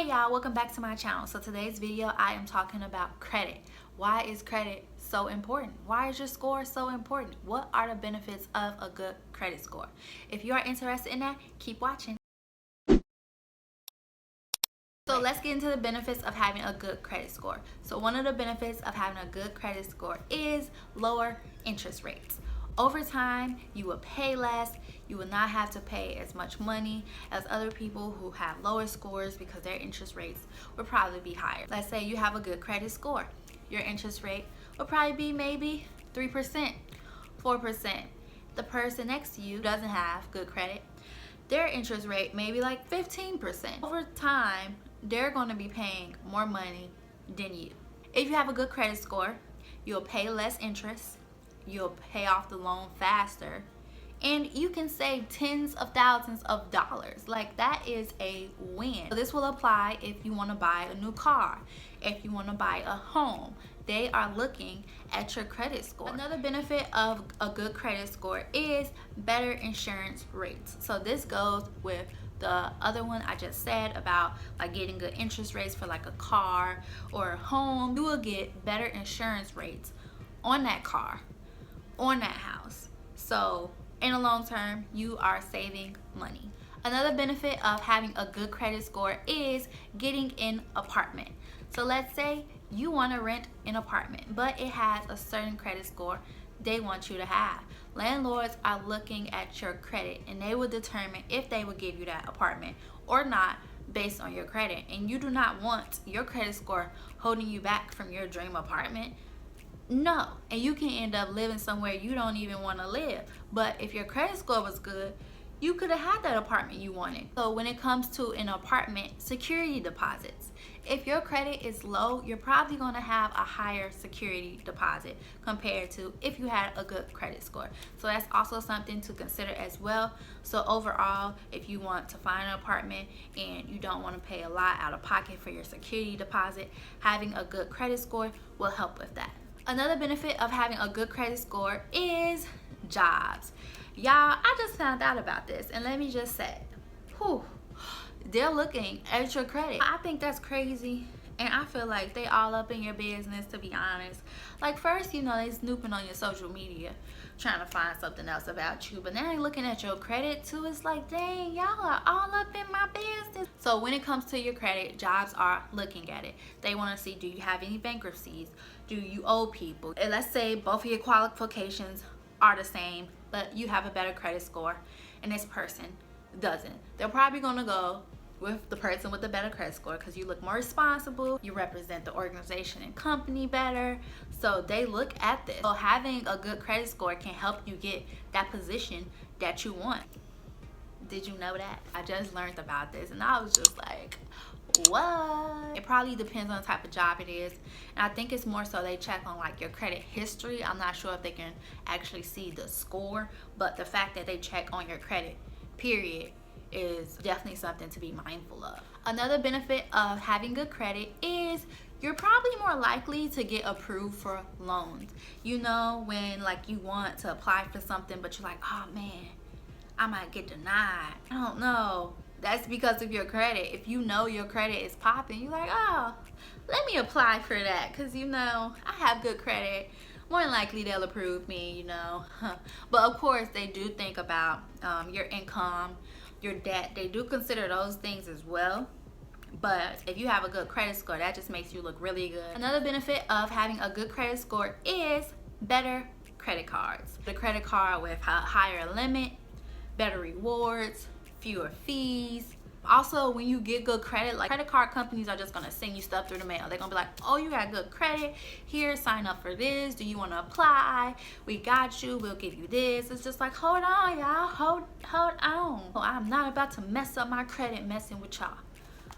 Hey y'all, welcome back to my channel. So today's video I am talking about credit. Why is credit so important? Why is your score so important? What are the benefits of a good credit score? If you are interested in that, keep watching. So let's get into the benefits of having a good credit score. So one of the benefits of having a good credit score is lower interest rates. Over time, you will pay less. You will not have to pay as much money as other people who have lower scores because their interest rates will probably be higher. Let's say you have a good credit score. Your interest rate will probably be maybe 3%, 4%. The person next to you doesn't have good credit. Their interest rate may be like 15%. Over time, they're going to be paying more money than you. If you have a good credit score, you'll pay less interest. You'll pay off the loan faster, and you can save tens of thousands of dollars. Like, that is a win. So this will apply if you want to buy a new car, if you want to buy a home. They are looking at your credit score. Another benefit of a good credit score is better insurance rates. So this goes with the other one I just said about like getting good interest rates for like a car or a home. You will get better insurance rates on that car, on that house. So in the long term, you are saving money. Another benefit of having a good credit score is getting an apartment. So let's say you want to rent an apartment, but it has a certain credit score they want you to have. Landlords are looking at your credit, and they will determine if they will give you that apartment or not based on your credit. And you do not want your credit score holding you back from your dream apartment. No, and you can end up living somewhere you don't even want to live. But if your credit score was good, you could have had that apartment you wanted. So when it comes to an apartment, security deposits. If your credit is low, you're probably going to have a higher security deposit compared to if you had a good credit score. So that's also something to consider as well. So overall, if you want to find an apartment and you don't want to pay a lot out of pocket for your security deposit, having a good credit score will help with that. Another benefit of having a good credit score is jobs. Y'all, I just found out about this, and let me just say, they're looking at your credit. I think that's crazy, and I feel like they all up in your business, to be honest. Like, first, you know, they snooping on your social media, trying to find something else about you, but now they looking at your credit too. It's like, dang, y'all are all up in my business. So when it comes to your credit, jobs are looking at it. They want to see, do you have any bankruptcies? Do you owe people? And let's say both of your qualifications are the same, but you have a better credit score and this person doesn't. They're probably going to go with the person with the better credit score because you look more responsible, you represent the organization and company better. So they look at this. So having a good credit score can help you get that position that you want. Did you know that? I just learned about this and I was just like, what? It probably depends on the type of job it is, and I think it's more so they check on like your credit history. I'm not sure if they can actually see the score, but the fact that they check on your credit period is definitely something to be mindful of. Another benefit of having good credit is you're probably more likely to get approved for loans. You know, when like you want to apply for something but you're like, oh man, I might get denied, I don't know. That's because of your credit. If you know your credit is popping, you're like, oh, let me apply for that because, you know, I have good credit. More than likely they'll approve me, you know. But of course, they do think about your income, your debt. They do consider those things as well. But if you have a good credit score, that just makes you look really good. Another benefit of having a good credit score is better credit cards. The credit card with a higher limit, better rewards, fewer fees. Also, when you get good credit, like credit card companies are just gonna send you stuff through the mail. They're gonna be like, oh, you got good credit, here, sign up for this, do you want to apply, we got you, we'll give you this. It's just like, hold on, y'all, hold on. Oh, I'm not about to mess up my credit messing with y'all.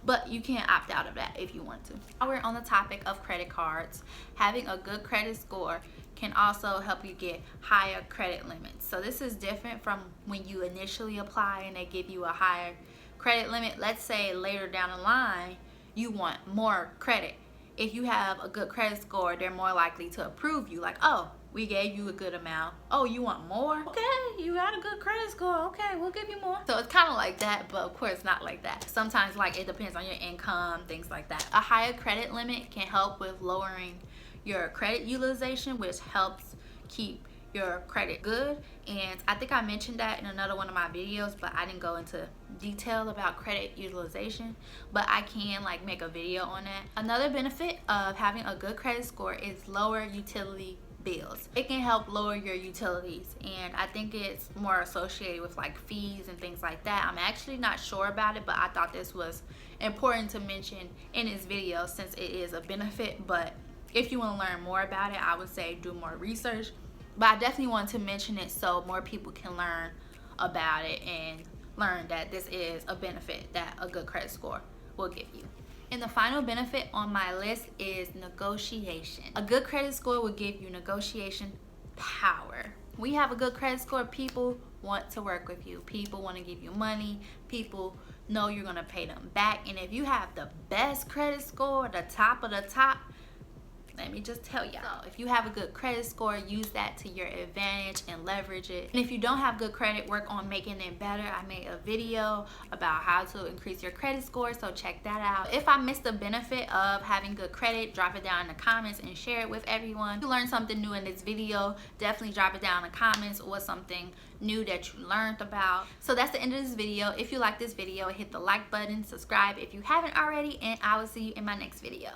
But you can opt out of that if you want to. While we're on the topic of credit cards, having a good credit score can also help you get higher credit limits. So this is different from when you initially apply and they give you a higher credit limit. Let's say later down the line, you want more credit. If you have a good credit score, they're more likely to approve you. Like, oh, We gave you a good amount. Oh, you want more? Okay, you got a good credit score. Okay, we'll give you more. So it's kind of like that, but of course not like that. Sometimes like it depends on your income, things like that. A higher credit limit can help with lowering your credit utilization, which helps keep your credit good. And I think I mentioned that in another one of my videos, but I didn't go into detail about credit utilization, but I can like make a video on that. Another benefit of having a good credit score is lower utility bills. It can help lower your utilities, and I think it's more associated with like fees and things like that. I'm actually not sure about it, but I thought this was important to mention in this video since it is a benefit. But if you want to learn more about it, I would say do more research. But I definitely want to mention it so more people can learn about it and learn that this is a benefit that a good credit score will give you. And the final benefit on my list is negotiation. A good credit score will give you negotiation power. We have a good credit score, people want to work with you. People want to give you money. People know you're going to pay them back. And if you have the best credit score, the top of the top, let me just tell y'all, so if you have a good credit score, use that to your advantage and leverage it. And if you don't have good credit, work on making it better. I made a video about how to increase your credit score, so check that out. If I missed the benefit of having good credit, drop it down in the comments and share it with everyone. If you learned something new in this video, definitely drop it down in the comments. What's something new that you learned about? So that's the end of this video. If you like this video, hit the like button, subscribe if you haven't already, and I will see you in my next video.